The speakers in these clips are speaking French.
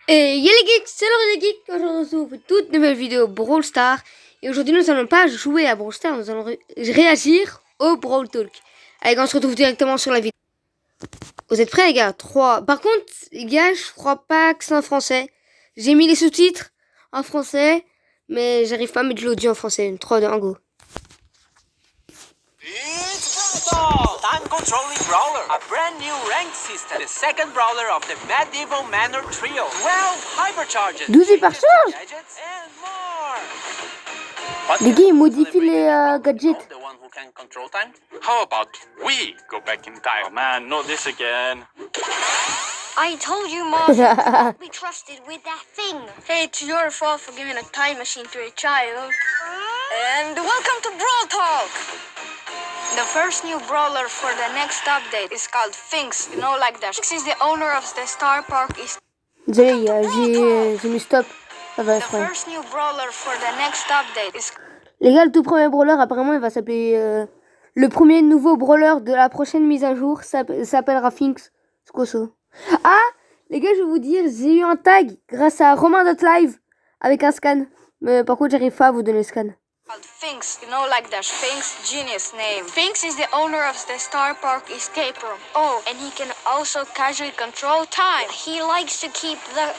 Et y'a les geeks, c'est l'heure des geeks. Aujourd'hui, on se retrouve pour une toute nouvelle vidéo Brawl Stars. Et aujourd'hui, nous allons pas jouer à Brawl Stars, nous allons réagir au Brawl Talk. Allez, on se retrouve directement sur la vidéo. Vous êtes prêts, les gars? 3. Par contre, les gars, je crois pas que c'est en français. J'ai mis les sous-titres en français, mais j'arrive pas à mettre l'audio en français. 3, 2, 1, go. It's Brawl! Time-controlling brawler, a brand new rank system, the second brawler of the medieval manor trio, 12 hypercharges, 12 hypercharges? gadgets, and more. Les gars, ils modifient les gadgets. The one who can control time? How about we go back in time? Oh man, not this again. I told you, Mom, you can't be trusted with that thing. Hey, it's your fault for giving a time machine to a child. And welcome to Brawl Talk! The first new brawler for the next update is called Finks. You know, like that. Finks is the owner of the Star Park. Désolé, j'ai mis stop. Ça va, The first new brawler for the next update is... Les gars, le tout premier brawler, apparemment, il va s'appeler... le premier nouveau brawler de la prochaine mise à jour s'appellera Finks. C'est quoi ça? Ah, les gars, je vais vous dire, j'ai eu un tag grâce à Romain.live avec un scan. Mais par contre, j'arrive pas à vous donner le scan. called Finks. You know, like that. Finks, genius name. Finks is the owner of the Star Park escape room. Oh, and he can also casually control time. He likes to keep the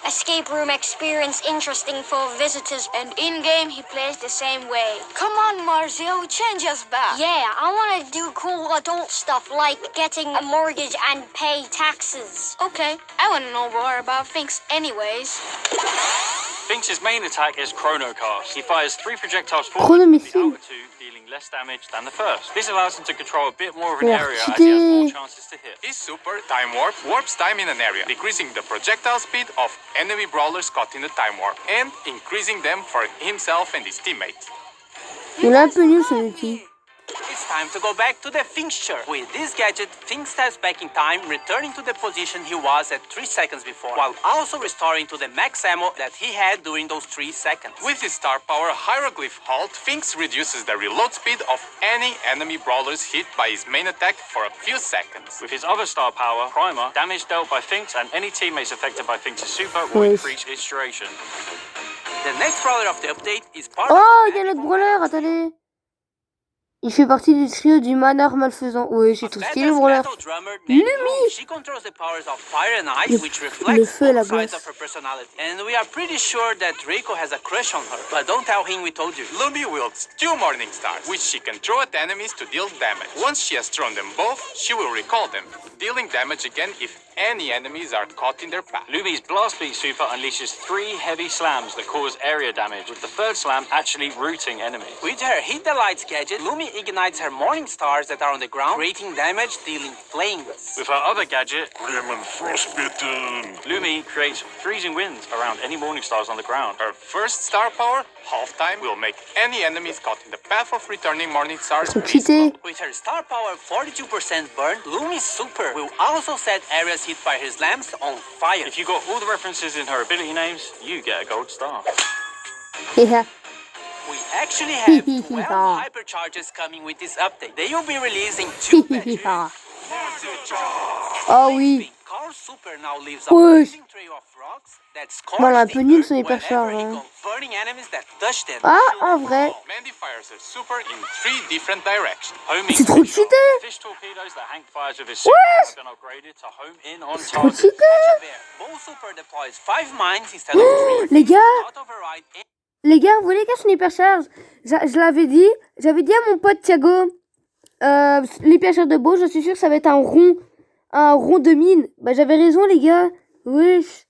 escape room experience interesting for visitors. And in-game, he plays the same way. Come on, Marzio, change us back. Yeah, I want to do cool adult stuff like getting a mortgage and pay taxes. Okay, I want to know more about Finks anyways. Finks' main attack is Chronocast. He fires 3 projectiles forward, Chronomissile. the outer 2 dealing less damage than the first. This allows him to control a bit more of an Yeah, area as he has more cheating. chances to hit. His super time warp warps time in an area, decreasing the projectile speed of enemy brawlers caught in the time warp, and increasing them for himself and his teammates. Il est un peu nul, ce outil. It's time to go back to the Finksture. With this gadget, Finks steps back in time, returning to the position he was at 3 seconds before, while also restoring to the max ammo that he had during those 3 seconds. With his star power Hieroglyph Halt, Finks reduces the reload speed of any enemy brawlers hit by his main attack for a few seconds. With his other star power, Primer, damage dealt by Finks and any teammates affected by Finks' super will Yes. increase its duration. The next brawler of the update is part Oh, of il the y a notre magical brawler, attendez. Il fait partie du trio du Manor malfaisant. Oui, c'est tout stylé, le brawler. Lumi! She controls the powers of fire and ice, which reflects feu et la both sides glace. of her personality. And we are pretty sure that Rico has a crush on her. But don't tell him we told you. Lumi wields 2 Morning Stars, which she can throw at enemies to deal damage. Once she has thrown them both, she will recall them, dealing damage again if any enemies are caught in their path. Lumi's Blast Beat super unleashes 3 heavy slams that cause area damage, with the third slam actually rooting enemies. With her Hit the Lights gadget, Lumi ignites her Morning Stars that are on the ground, creating damage, dealing flames. With her other gadget, Grim and frostbitten. Lumi creates freezing winds around any morning stars on the ground. Her first star power, Half Time, will make any enemies caught in the path of returning Morning Stars Sont freeze. cheatés. With her star power 42% burn, Lumi's super will also set areas hit by her slams on fire. If you got all the references in her ability names, you get a gold star. Yeah. We actually have 12 hypercharges coming with this update. They will be released in 2 patches. Oh oui. Carl's super now lives a Wesh. blazing trail of rocks that's Bon, elle est un peu nulle, son whenever hypercharge. he Hein. goes, burning enemies that touch them. Ah, en vrai. Mandy fires her super in 3 different directions. Homing C'est trop cheaté. fish torpedoes that Hank fires with his super have been upgraded to home in on Trop target. cheaté. Bear, Bull super deploys 5 mines instead of 3. Les gars, Auto-override and les gars, vous voulez qu'à son hypercharge? Je l'avais dit. J'avais dit à mon pote Thiago, l'hypercharge de Beau, je suis sûr que ça va être un rond de mine. Bah j'avais raison, les gars. Wesh.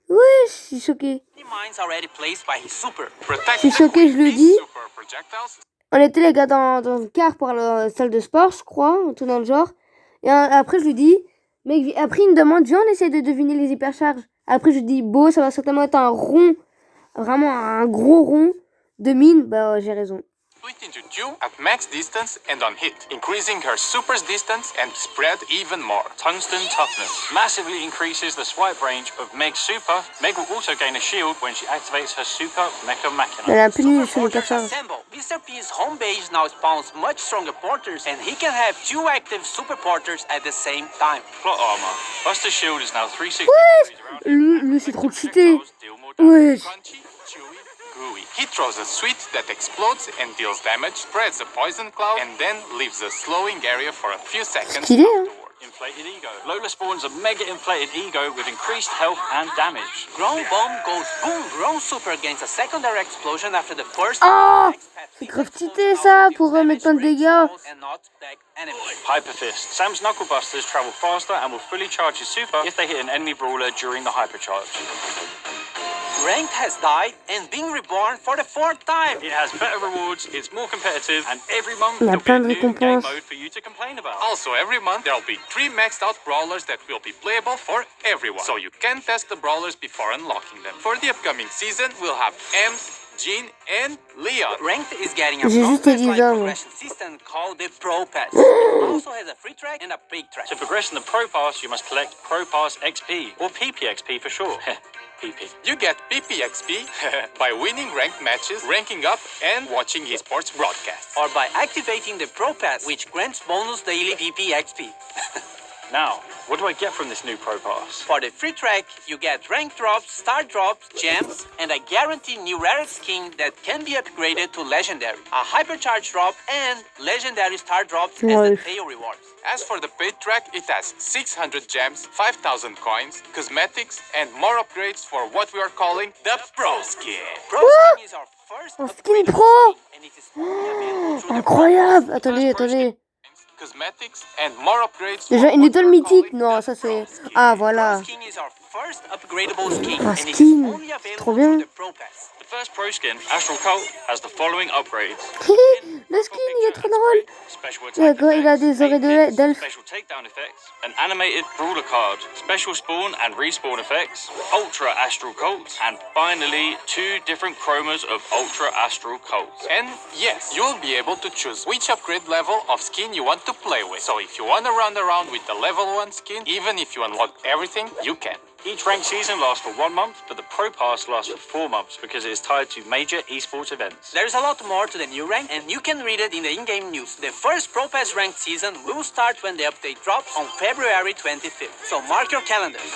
Wesh, je suis choqué. mines already placed by his super. Je suis choqué, je le dis. Super projectiles. On était les gars dans un car pour la salle de sport, je crois, un truc dans le genre. Et après je lui dis, mec, après il me demande, viens on essaie de deviner les hypercharges. Après je lui dis, Beau, ça va certainement être un rond, vraiment un gros rond de mine. Bah j'ai raison. split into two at max distance and on hit, increasing her super's distance and spread even more. Tungsten toughness massively increases the swipe range of Meg's super. Meg will also gain a shield when she activates her super Mecha Machina. Elle est un peu nulle sur le Porters cachage. assemble. Mr. P's home base now spawns much stronger porters, and he can have two active super porters at the same time. Plot armor. Buster's shield is now 360 degrees around him. Lui, c'est trop cheaté. Projectiles deal more damage. Ouais. Crunchy, chewy, gooey. He throws a sweet that explodes and deals damage, spreads a poison cloud, and then leaves a slowing area for a few seconds Stylé, hein. afterward. Inflated ego. Lola spawns a mega inflated ego with increased health and damage. Ground bomb goes boom. Ground super gains a secondary explosion after the first. Oh, c'est grave cheaté ça pour mettre plein de dégâts. And not back enemies. Hyper Fist. Sam's Knuckle Busters travel faster and will fully charge his super if they hit an enemy brawler during the hypercharge. Ranked has died and being reborn for the fourth time. It has better rewards, it's more competitive, and every month Il y a there'll be plein a de new game récompenses. mode for you to complain about. Also, every month there'll be 3 maxed out brawlers that will be playable for everyone. So you can test the brawlers before unlocking them. For the upcoming season, we'll have Ems, Jean, and Leon. Ranked is getting a J'ai Pro juste Pass like Elisa, moi. progression system called the Pro Pass. It also has a free track and a big track. To progress in the Pro Pass, you must collect Pro Pass XP, or PPXP for short. PP. You get PPXP by winning ranked matches, ranking up, and watching esports broadcasts. Or by activating the Pro Pass, which grants bonus daily PPXP. Now, what do I get from this new Pro Pass? For the free track, you get rank drops, star drops, gems, and a guaranteed new rare skin that can be upgraded to legendary, a hypercharge drop, and legendary star drops as the Nice. tail rewards. As for the paid track, it has 600 gems, 5,000 coins, cosmetics, and more upgrades for what we are calling the Pro Skin. Pro skin is our first Un skin upgradable pro. skin, and it is only available through the Incroyable. Attendez, attendez. Cosmetics and more upgrades Déjà for une what étoile we're mythique. calling Non, the ça c'est. Pro Skin. Ah Pro voilà. skin is our first upgradable skin, Un and it is skin. only C'est available trop through bien. the Pro Pass. The first Pro Skin, Astral Cult, has the following upgrades. Le skin, il est trop drôle. Special Il a, attack il a effects, des oreilles eight hits, d'elfe. special takedown effects, an animated brawler card, special spawn and respawn effects, ultra astral cults, and finally 2 different chromas of ultra astral cults. And yes, you'll be able to choose which upgrade level of skin you want to play with. So if you want to run around with the level 1 skin, even if you unlock everything, you can. Each ranked season lasts for 1 month, but the Pro Pass lasts for 4 months because it is tied to major esports events. There's a lot more to the new rank, and you can read it in the in-game news. The first Pro Pass ranked season will start when the update drops on February 25th, so mark your calendars.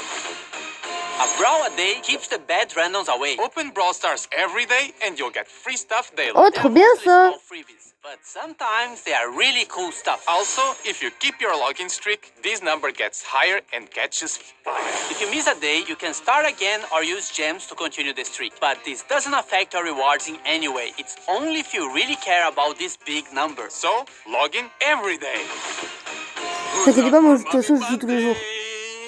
A brawl a day keeps the bad randoms away. Open Brawl Stars every day and you'll get free stuff daily. Oh, trop bien ça. Small freebies, but sometimes they are really cool stuff. Also, if you keep your login streak, this number gets higher and catches fire. If you miss a day, you can start again or use gems to continue the streak. But this doesn't affect your rewards in any way. It's only if you really care about this big number. So, log in every day. Ne t'inquiète pas, moi de toute façon je joue tous les jours.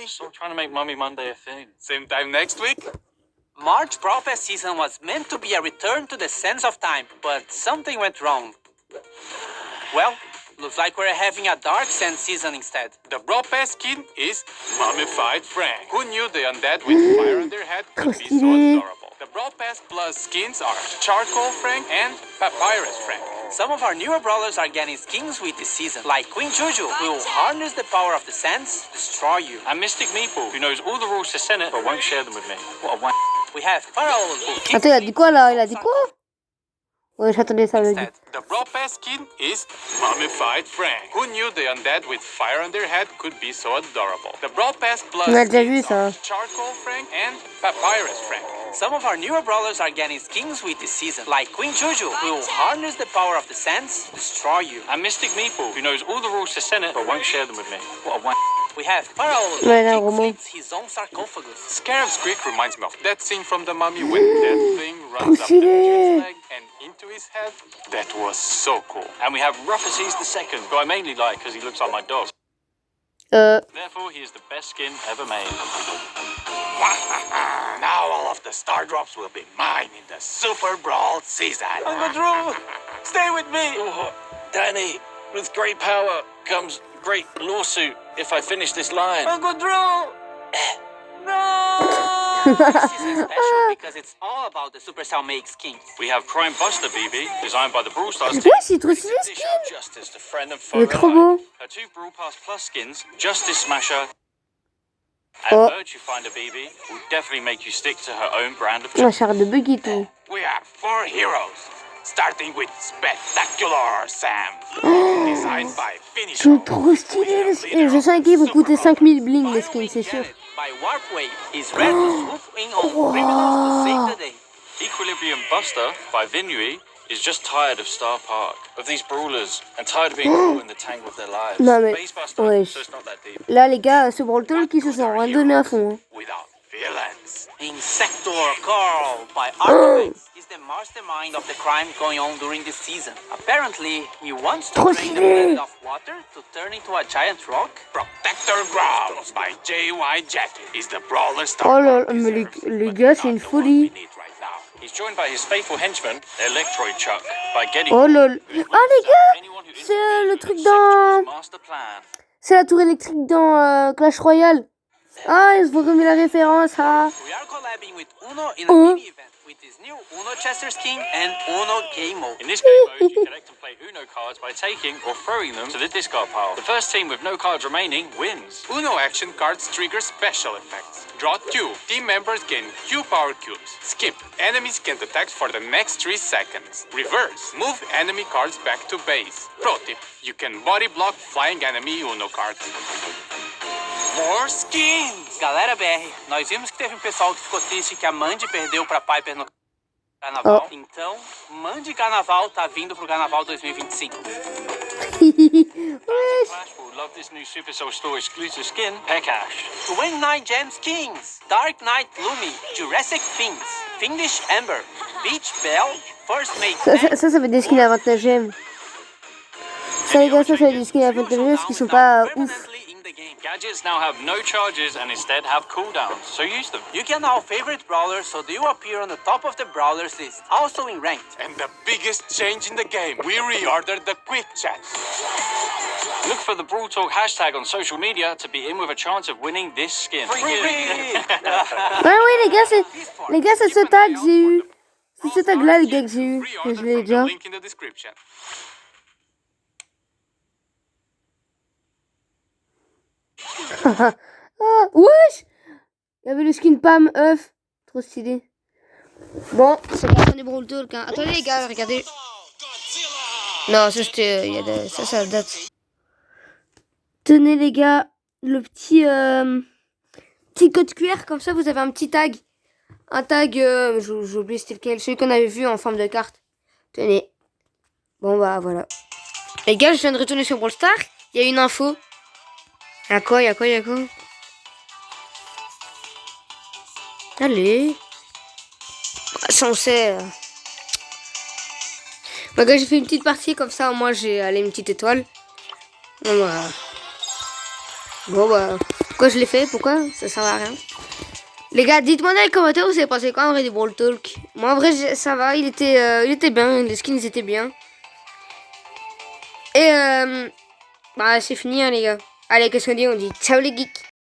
Stop trying to make Mummy Monday a thing. Same time next week. March Brawl Pass season was meant to be a return to the sense of time, but something went wrong. Well, looks like we're having a Dark Sense season instead. The Brawl Pass skin is Mummified Frank. Who knew the undead with fire on their head could be so Stylé. adorable? The Brawl Pass Plus skins are Charcoal Frank and Papyrus Frank. Some of our newer brawlers are getting skins with this season, like Queen Juju, who will harness the power of the sands to destroy you. And Mystic Meeple, who knows all the rules to Senate but won't share them with me. What a wank. We have Pharaoh, who kicks Attends, il a dit quoi là? Il a dit quoi? Ouais, j'attendais ça, il a dit. instead. The Brawl Pass skin is Mummified Frank. Who knew the undead with fire on their head could be so adorable? The Brawl Pass Plus On a déjà vu skins ça. are Charcoal Frank and Papyrus Frank. Some of our newer brawlers are getting skins with this season, like Queen Juju, who will harness the power of the sands to destroy you. And Mystic Meeple, who knows all the rules to Senate but won't share them with me. What a wank. We have Pharaoh, who Ouais, là, kick Romain. flips his own sarcophagus. Scarab's Creek reminds me of that scene from The Mummy when that thing runs up the stylé. dude's leg and into his head. That was so cool. And we have Ruffuses II, who I mainly like because he looks like my dog. Therefore, he is the best skin ever made. Now all of the star drops will be mine in the Super Brawl season. Uncle Drew, stay with me. Oh, Danny, with great power comes great lawsuit if I finish this line. Uncle Drew. No. season special because it's all about the Supercell make skins. We have Crime Buster BB, designed by the Brawl Stars team. Ouais, c'est trop stylé ce Dish skin. out Justice to friend and foe Il est trop alike. beau. Her two Brawl Pass Plus skins, Justice Smasher Oh. and Virtue Finder BB, will definitely make you stick to her own brand of On va choice. faire de bug et tout. We have 4 heroes, starting with Spectacular Sam, designed by Ils Finisher. sont trop stylés les skins. Je sens qu'ils vont coûter 5000 bling les skins, c'est sûr. By Warp Wave is ready to swoop in on criminals to save the day. Equilibrium Buster by Vinui is just tired of Star Park, of these brawlers, and tired of being caught in the tangle of their lives. Non, mais- Base Buster, ouais. so it's not that deep. Là les gars, ce Brawl Talk, ils se sont rien donné à fond. Hein. Without villains. Insector Carl by Artemis is the mastermind of the crime going on during this season. Apparently, he wants to Trop drain the stylé. planet of water to turn into a giant rock. Protector Brawl by JY Jetty is the brawler star. Oh là là, mais les gars, c'est une folie. We need right now. He's joined by his faithful henchman, Electroid Chuck, by getting Oh là là. Ah les gars, anyone who c'est le truc interferes dans... with master plan. C'est la tour électrique dans Clash Royale. Ah, ils se vont remettre la référence à... We are collabing with Uno in a Oh. mini event with his new Uno Chester skin and Uno Game Mode. In this game mode, you collect and play Uno cards by taking or throwing them to the discard pile. The first team with no cards remaining wins. Uno action cards trigger special effects. Draw 2. Team members gain Q power cubes. Skip. Enemies can't attack for the next 3 seconds. Reverse. Move enemy cards back to base. Pro tip. You can body block flying enemy Uno cards. More skins! Galera BR, nós vimos que teve um pessoal que ficou triste que a Mandy perdeu pra Piper no Carnaval. Então, Mandy Carnaval tá vindo pro Carnaval 2025. Flash will love this new Supercell Store exclusive skin, Pekash. 29 Gems Kings, Dark Knight Lumi, Jurassic Fins, Fiendish Amber, Beach Belle, First Mate Ça fait des skins à 29 gemmes. Ça les gars, ça fait des skins à 29 gemmes qui sont pas ouf. Gadgets now have no charges and instead have cooldowns, so use them. You can now favorite brawlers so they will appear on the top of the brawlers list, also in ranked. And the biggest change in the game, we reordered the quick chat. Look for the Brawl Talk hashtag on social media to be in with a chance of winning this skin. Ouais, les gars, c'est ce tag que j'ai eu. C'est ce tag là, les gars, que j'ai eu. Que je Reorder l'ai from déjà. the link in the description. Ah, wesh! Il y avait le skin Pam œuf. Trop stylé. Bon, c'est la fin du Brawl Talk. Hein. Attendez, les gars, regardez. Non, ça c'était. Ça date. Tenez, les gars, le petit code QR. Comme ça, vous avez un petit tag. Un tag, j'ai oublié c'était lequel. Celui qu'on avait vu en forme de carte. Tenez. Bon, bah voilà. Les gars, je viens de retourner sur Brawl Stars. Il y a une info. Y'a quoi? Allez. Ça on sait. Bah gars, j'ai fait une petite partie comme ça, moi j'ai allé une petite étoile. Bon bah. Pourquoi je l'ai fait? Pourquoi? Ça sert à rien. Les gars, dites-moi dans les commentaires vous avez pensé quoi en vrai du Brawl Talk. Moi en vrai ça va, il était bien, les skins étaient bien. Et bah c'est fini hein, les gars. Allez, qu'est-ce qu'on dit? On dit ciao les geeks.